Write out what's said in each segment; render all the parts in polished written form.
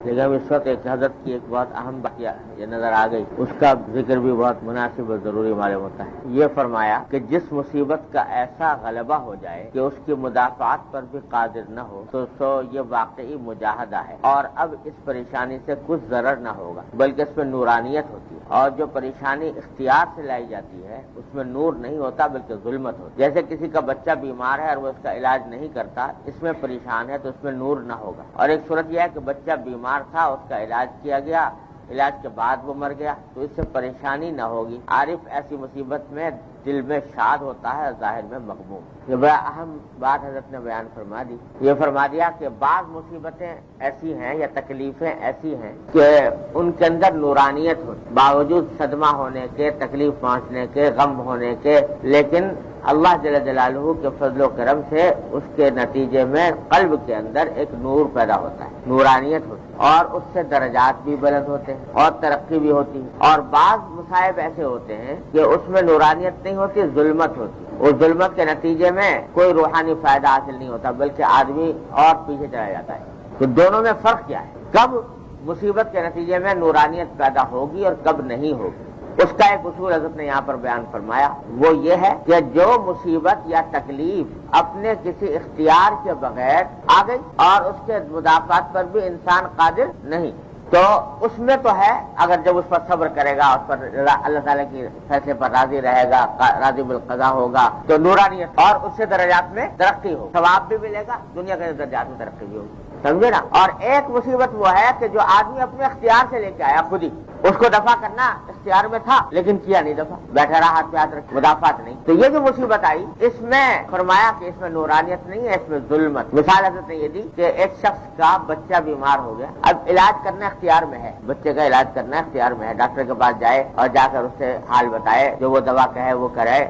لیکن اب اس وقت ایک حضرت کی ایک بہت اہم بات یہ نظر آ گئی، اس کا ذکر بھی بہت مناسب اور ضروری معلوم ہوتا ہے۔ یہ فرمایا کہ جس مصیبت کا ایسا غلبہ ہو جائے کہ اس کی مدافعات پر بھی قادر نہ ہو تو یہ واقعی مجاہدہ ہے، اور اب اس پریشانی سے کچھ ضرر نہ ہوگا بلکہ اس میں نورانیت ہوتی ہے، اور جو پریشانی اختیار سے لائی جاتی ہے اس میں نور نہیں ہوتا بلکہ ظلمت ہوتی ہے۔ جیسے کسی کا بچہ بیمار ہے اور وہ اس کا علاج نہیں کرتا، اس میں پریشان ہے تو اس میں نور نہ ہوگا، اور ایک صورت یہ ہے کہ بچہ بیمار تھا، اس کا علاج کیا گیا، علاج کے بعد وہ مر گیا تو اس سے پریشانی نہ ہوگی۔ عارف ایسی مصیبت میں دل میں شاد ہوتا ہے، ظاہر میں مغموم۔ یہ بڑا اہم بات حضرت نے بیان فرما دی۔ یہ فرما دیا کہ بعض مصیبتیں ایسی ہیں یا تکلیفیں ایسی ہیں کہ ان کے اندر نورانیت ہو، باوجود صدمہ ہونے کے، تکلیف پہنچنے کے، غم ہونے کے، لیکن اللہ جل جلالہ کے فضل و کرم سے اس کے نتیجے میں قلب کے اندر ایک نور پیدا ہوتا ہے، نورانیت ہوتی ہے، اور اس سے درجات بھی بلند ہوتے ہیں اور ترقی بھی ہوتی ہے۔ اور بعض مصائب ایسے ہوتے ہیں کہ اس میں نورانیت نہیں ہوتی، ظلمت ہوتی ہے، اس ظلمت کے نتیجے میں کوئی روحانی فائدہ حاصل نہیں ہوتا بلکہ آدمی اور پیچھے چلا جاتا ہے۔ تو دونوں میں فرق کیا ہے؟ کب مصیبت کے نتیجے میں نورانیت پیدا ہوگی اور کب نہیں ہوگی، اس کا ایک اصول حضرت نے یہاں پر بیان فرمایا۔ وہ یہ ہے کہ جو مصیبت یا تکلیف اپنے کسی اختیار کے بغیر آ گئی اور اس کے مدافعات پر بھی انسان قادر نہیں، تو اس میں تو ہے، اگر جب اس پر صبر کرے گا، اس پر اللہ تعالیٰ کی فیصلے پر راضی رہے گا، راضی بالقضا ہوگا، تو نورانیت اور اس سے درجات میں ترقی ہو، ثواب بھی ملے گا، دنیا کے درجات میں ترقی بھی ہوگی، سمجھے نا۔ اور ایک مصیبت وہ ہے کہ جو آدمی اپنے اختیار سے لے کے آیا خود ہی، اس کو دفع کرنا اختیار میں تھا لیکن کیا نہیں دفع، بیٹھا رہا، ہاتھ پہ ہاتھ رکھ، مدافعت نہیں۔ تو یہ جو مصیبت آئی اس میں فرمایا کہ اس میں نورانیت نہیں ہے، اس میں ظلمت۔ مثال حضرت نے یہ دی کہ ایک شخص کا بچہ بیمار ہو گیا، اب علاج کرنا اختیار میں ہے، بچے کا علاج کرنا اختیار میں ہے، ڈاکٹر کے پاس جائے اور جا کر اس سے حال بتائے، جو وہ دوا کہے وہ کرے،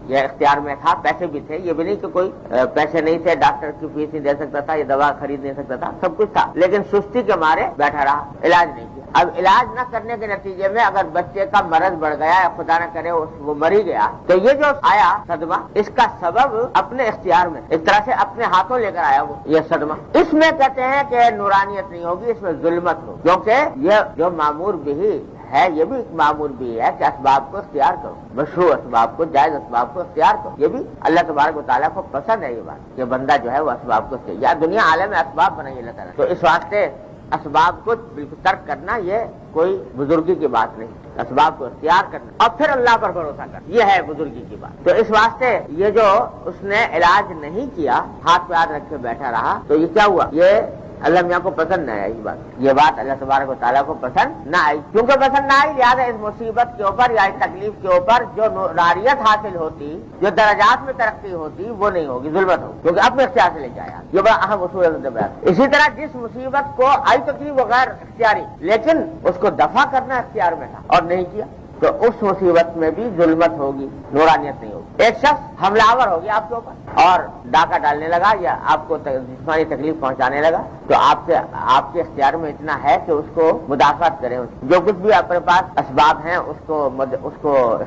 یہ اختیار میں تھا، پیسے بھی تھے، یہ بھی نہیں کہ کوئی پیسے نہیں تھے، ڈاکٹر کی فیس نہیں دے سکتا تھا، یہ دوا خرید نہیں سکتا تھا، سب کچھ تھا، لیکن سستی کے مارے بیٹھا رہا، علاج نہیں کیا۔ اب علاج نہ کرنے کے نتیجے میں اگر بچے کا مرض بڑھ گیا یا خدا نہ کرے وہ مر ہی گیا، تو یہ جو آیا صدمہ، اس کا سبب اپنے اختیار میں، ایک طرح سے اپنے ہاتھوں لے کر آیا وہ یہ صدمہ، اس میں کہتے ہیں کہ نورانیت نہیں ہوگی، اس میں ظلمت ہو، کیونکہ یہ جو معمور بھی ہے، یہ بھی ایک معمول بھی ہے کہ اسباب کو اختیار کرو، مشروع اسباب کو، جائز اسباب کو اختیار کرو، یہ بھی اللہ تبارک و تعالیٰ کو پسند ہے یہ بات کہ بندہ جو ہے وہ اسباب کو اختیار، یا دنیا عالم میں اسباب بنائی اللہ تعالیٰ، تو اس واسطے اسباب کو بالکل ترک کرنا یہ کوئی بزرگی کی بات نہیں، اسباب کو اختیار کرنا اور پھر اللہ پر بھروسہ کرنا، یہ ہے بزرگی کی بات۔ تو اس واسطے یہ جو اس نے علاج نہیں کیا، ہاتھ پہ ہاتھ رکھ کے بیٹھا رہا، تو یہ کیا ہوا؟ یہ اللہ میاں کو پسند نہ آئی، یہ بات اللہ تبارک و تعالیٰ کو پسند نہ آئی، کیونکہ پسند نہ آئی لہٰذا اس مصیبت کے اوپر یا اس تکلیف کے اوپر جو نورانیت حاصل ہوتی، جو درجات میں ترقی ہوتی، وہ نہیں ہوگی، ظلمت ہوگی، کیونکہ اپنے اختیار سے لے کے آیا۔ یہ بڑا اہم اصول ہے۔ اسی طرح جس مصیبت کو آئی تو تھی وہ غیر اختیاری، لیکن اس کو دفع کرنا اختیار میں تھا اور نہیں کیا، تو اس مصیبت میں بھی ظلمت ہوگی، نورانیت نہیں ہوگی۔ ایک شخص حملہ آور ہو گیا آپ کے اوپر اور ڈاکہ ڈالنے لگا یا آپ کو جسمانی تکلیف پہنچانے لگا، تو آپ کے اختیار میں اتنا ہے کہ اس کو مدافعت کریں، جو کچھ بھی اپنے پاس اسباب ہیں اس کو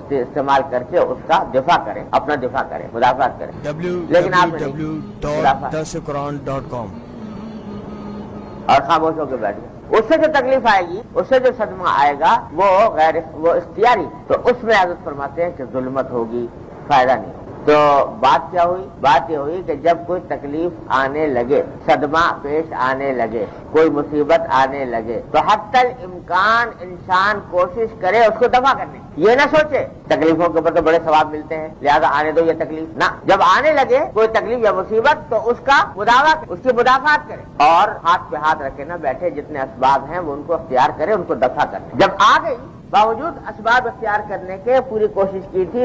استعمال کر کے اس کا دفاع کریں، اپنا دفاع کریں، مدافعت کریں، لیکن آپ www.darusquran.com اور خاموش ہو کے بیٹھ گئے۔ اس سے جو تکلیف آئے گی، اس سے جو صدمہ آئے گا وہ اختیاری، تو اس میں حضرت فرماتے ہیں کہ ظلمت ہوگی، فائدہ نہیں ہوگا۔ تو بات کیا ہوئی؟ بات یہ ہوئی کہ جب کوئی تکلیف آنے لگے، صدمہ پیش آنے لگے، کوئی مصیبت آنے لگے، تو حتی الامکان انسان کوشش کرے اس کو دفع کرنے کی، یہ نہ سوچے تکلیفوں کے اوپر تو بڑے ثواب ملتے ہیں لہذا آنے دو یہ تکلیف، نہ، جب آنے لگے کوئی تکلیف یا مصیبت تو اس کا اس کی مدافعت کرے اور ہاتھ پہ ہاتھ رکھے نہ بیٹھے، جتنے اسباب ہیں وہ ان کو اختیار کرے، ان کو دفع کرے۔ جب آ گئی، باوجود اسباب اختیار کرنے کے پوری کوشش کی تھی،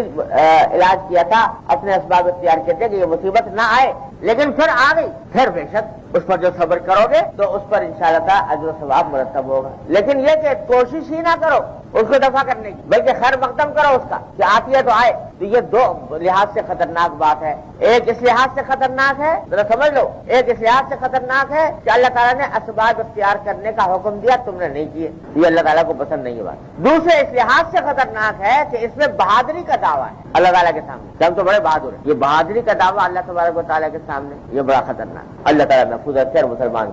علاج کیا تھا، اپنے اسباب اختیار کیے تھے کہ یہ مصیبت نہ آئے، لیکن پھر آ گئی، پھر بے شک اس پر جو صبر کرو گے تو اس پر انشاءاللہ تعالی اجر و ثواب مرتب ہوگا۔ لیکن یہ کہ کوشش ہی نہ کرو اس کو دفع کرنے کی، بلکہ خیر مقدم کرو اس کا کہ آتی ہے تو آئے، تو یہ دو لحاظ سے خطرناک بات ہے۔ ایک اس لحاظ سے خطرناک ہے، ذرا سمجھ لو، ایک اس لحاظ سے خطرناک ہے کہ اللہ تعالیٰ نے اسباب اختیار کرنے کا حکم دیا، تم نے نہیں کیے، یہ اللہ تعالیٰ کو پسند نہیں ہے بات۔ دوسرے اس لحاظ سے خطرناک ہے کہ اس میں بہادری کا دعویٰ ہے اللہ تعالیٰ کے سامنے، کہ ہم تو بڑے بہادر ہیں، یہ بہادری کا دعویٰ اللہ تبارک و تعالیٰ کے سامنے، یہ بڑا خطرناک۔ اللہ تعالیٰ محفوظ رکھے اور مسلمان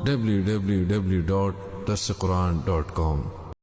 www.darsequran.com